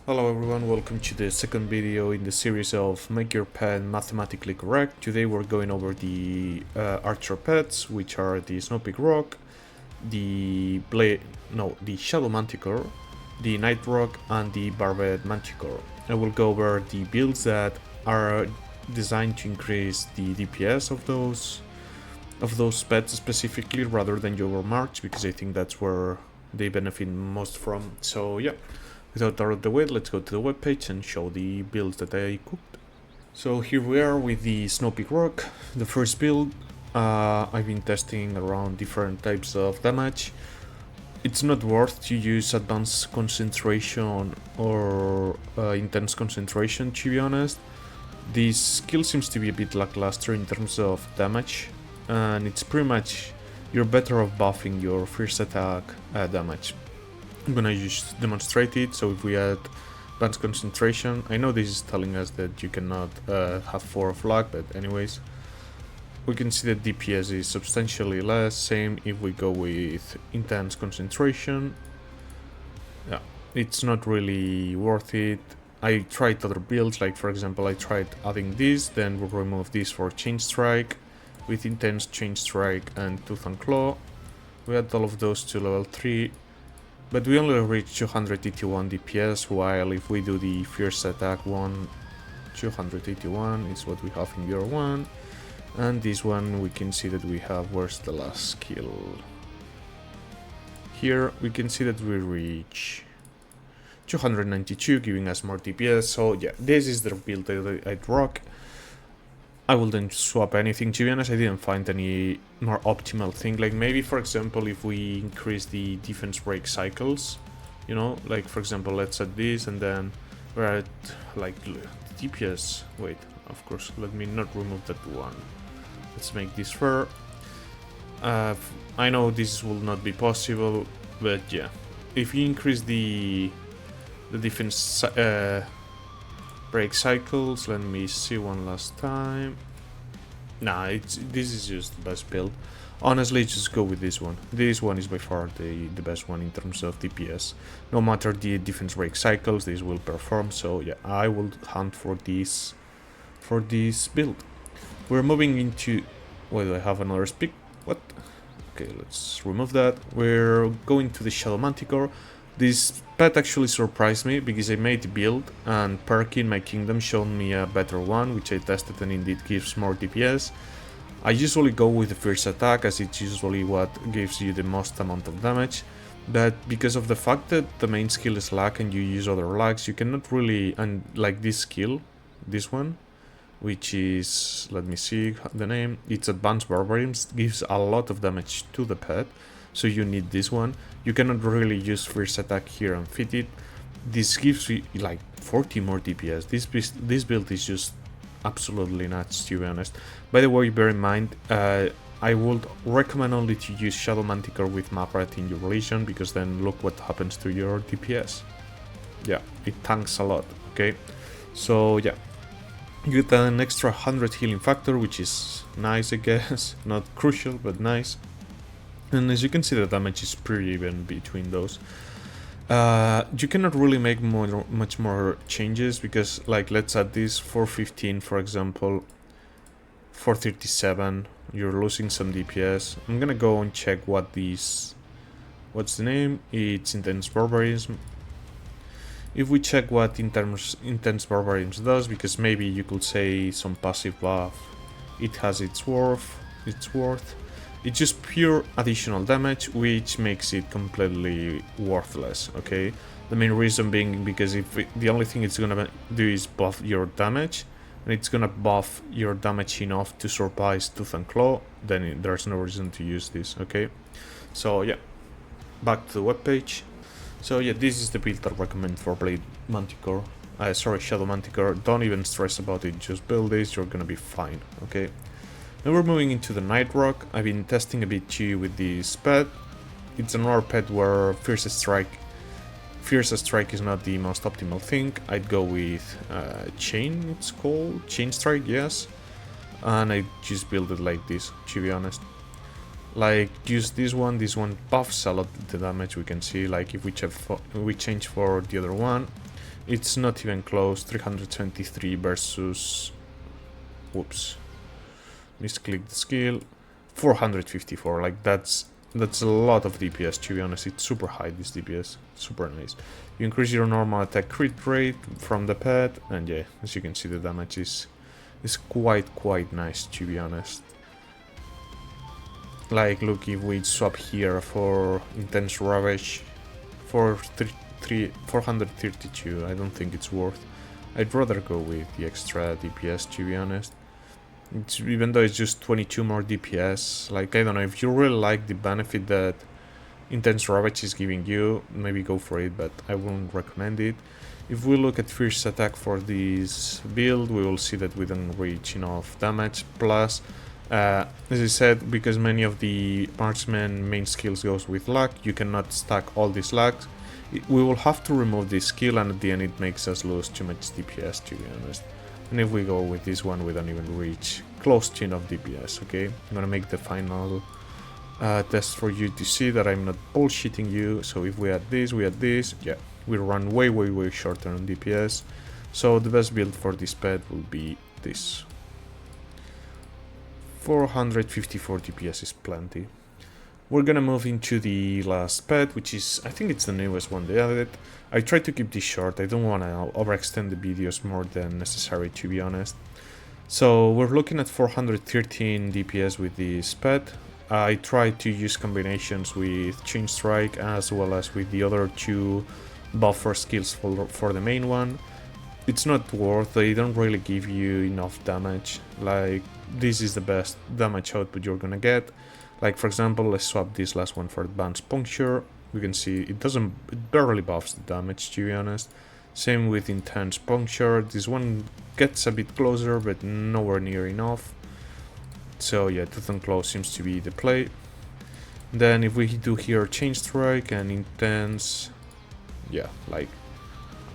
Hello everyone, welcome to the second video in the series of Make Your Pet Mathematically Correct. Today we're going over the archer pets, which are the Snowpeak Rock, the Shadow Manticore, the Night Rock, and the Barbed Manticore. I will go over the builds that are designed to increase the DPS of those pets specifically, rather than your march, because I think that's where they benefit most from. So yeah. Without out of the way, let's go to the webpage and show the builds that I cooked. So here we are with the Snowpeak Rock, the first build. I've been testing around different types of damage. It's not worth to use advanced concentration or intense concentration, to be honest. This skill seems to be a bit lackluster in terms of damage, and it's pretty much you're better off buffing your first attack damage. I'm gonna just demonstrate it. So if we add advanced concentration, I know this is telling us that you cannot have 4 of luck, but anyways, we can see that DPS is substantially less. Same if we go with intense concentration. Yeah, it's not really worth it. I tried other builds, like for example I tried adding this, then we'll remove this for Chain Strike with intense Chain Strike and Tooth and Claw. We add all of those to level 3. But we only reach 281 DPS, while if we do the Fierce Attack one, 281 is what we have in year 1. And this one we can see that we have, where's the last skill? Here we can see that we reach 292, giving us more DPS. So yeah, this is the build that I'd rock. I wouldn't swap anything, to be honest. I didn't find any more optimal thing. Like maybe, for example, if we increase the defense break cycles, you know, like for example, let's add this and then we're at like DPS. Wait, of course, let me not remove that one. Let's make this fair. I know this will not be possible, but yeah, if you increase the defense break cycles, let me see one last time. Nah, this is just the best build. Honestly, just go with this one. This one is by far the best one in terms of DPS. No matter the defense break cycles, this will perform. So yeah, I will hunt for this build. We're moving into... Wait, do I have another speak? What? Okay, let's remove that. We're going to the Shadow Manticore. This pet actually surprised me because I made the build and Perky in my kingdom showed me a better one, which I tested and indeed gives more DPS. I usually go with the first attack as it's usually what gives you the most amount of damage, but because of the fact that the main skill is lag and you use other lags, you cannot really, and like this skill, this one, which is, let me see the name, it's Advanced Barbarism, gives a lot of damage to the pet. So you need this one. You cannot really use first attack here and fit it. This gives you like 40 more DPS. This build is just absolutely nuts, to be honest. By the way, bear in mind, I would recommend only to use Shadow Manticore with Maprat in your legion, because then look what happens to your DPS. Yeah, it tanks a lot, okay? So yeah, you get an extra 100 healing factor, which is nice, I guess. Not crucial, but nice. And as you can see, the damage is pretty even between those. You cannot really make much more changes, because like let's add this 415 for example, 437, you're losing some DPS. I'm gonna go and check what these, what's the name, it's Intense Barbarism. If we check what Intense Barbarism does, because maybe you could say some passive buff, it has its worth. It's just pure additional damage, which makes it completely worthless, okay? The main reason being because the only thing it's gonna do is buff your damage, and it's gonna buff your damage enough to surpass Tooth and Claw, then there's no reason to use this, okay? So yeah, back to the webpage. So yeah, this is the build I recommend for Shadow Manticore. Don't even stress about it, just build this, you're gonna be fine, okay? Now we're moving into the Night Rock. I've been testing a bit too with this pet. It's another pet where Fierce Strike is not the most optimal thing. I'd go with Chain, it's called Chain Strike, yes. And I just build it like this, to be honest. Like, use this one buffs a lot the damage. We can see, like, if we change for the other one, It's not even close. 323 versus... Whoops. Misclicked the skill. 454. Like, that's a lot of DPS, to be honest. It's super high, this DPS. Super nice. You increase your normal attack crit rate from the pet. And yeah, as you can see, the damage is quite nice, to be honest. Like, look, if we swap here for Intense Ravage for 432, I don't think it's worth. I'd rather go with the extra DPS, to be honest. Even though it's just 22 more DPS, like, I don't know, if you really like the benefit that Intense Ravage is giving you, maybe go for it, but I wouldn't recommend it. If we look at Fierce Attack for this build, we will see that we don't reach enough damage. Plus, as I said, because many of the marksman main skills goes with luck, you cannot stack all these lucks. We will have to remove this skill, and at the end it makes us lose too much DPS, to be honest. And if we go with this one, we don't even reach close to enough DPS, okay? I'm gonna make the final test for you to see that I'm not bullshitting you. So if we add this, yeah, we run way shorter on DPS. So the best build for this pet will be this. 454 DPS is plenty. We're gonna move into the last pet, which is, I think it's the newest one they added. I tried to keep this short. I don't want to overextend the videos more than necessary, to be honest. So we're looking at 413 DPS with this pet. I tried to use combinations with Chain Strike as well as with the other two buffer skills for the main one. It's not worth, they don't really give you enough damage. Like, this is the best damage output you're gonna get. Like, for example, let's swap this last one for Advanced Puncture. We can see it barely buffs the damage, to be honest. Same with Intense Puncture. This one gets a bit closer, but nowhere near enough. So yeah, Tooth and Claw seems to be the play. Then if we do here Chain Strike and Intense, yeah, like,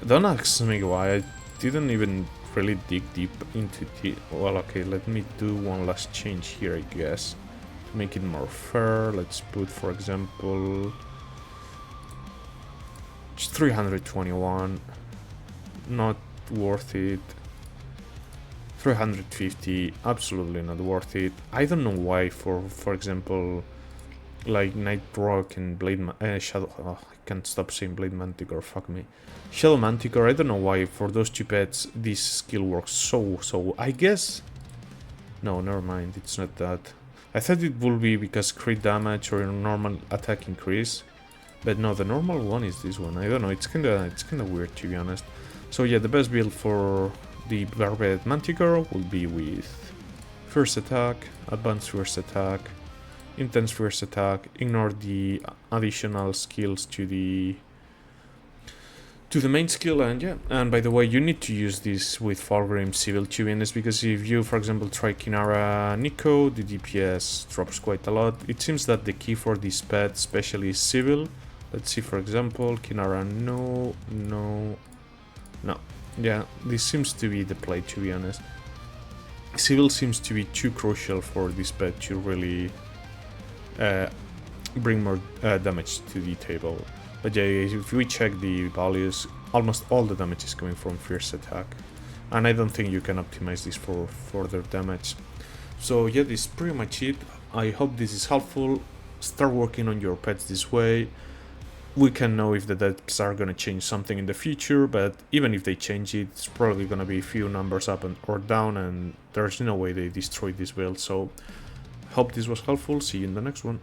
don't ask me why. I didn't even really dig deep into the... Well, okay, let me do one last change here, I guess. To make it more fair, let's put, for example, just 321. Not worth it. 350, absolutely not worth it. I don't know why, for example, like Night Rock and Shadow... Oh, I can't stop saying Blade Manticore, fuck me. Shadow Manticore, I don't know why for those two pets this skill works so... I guess... No, never mind, it's not that. I thought it would be because crit damage or normal attack increase. But no, the normal one is this one. I don't know, it's kinda weird, to be honest. So yeah, the best build for the Barbed Manticore will be with First Attack, Advanced First Attack, Intense First Attack, ignore the additional skills to the main skill, and yeah. And by the way, you need to use this with Fulgrim Civil, to be honest, because if you, for example, try Kinara Nico, the DPS drops quite a lot. It seems that the key for this pet especially is Civil. Let's see, for example, Kinara, no. Yeah, this seems to be the play, to be honest. Civil seems to be too crucial for this pet to really bring more damage to the table. But yeah, if we check the values, almost all the damage is coming from Fierce Attack. And I don't think you can optimize this for further damage. So yeah, this is pretty much it. I hope this is helpful. Start working on your pets this way. We can know if the depths are gonna change something in the future, but even if they change it, it's probably gonna be a few numbers up or down, and there's no way they destroy this build. So hope this was helpful. See you in the next one.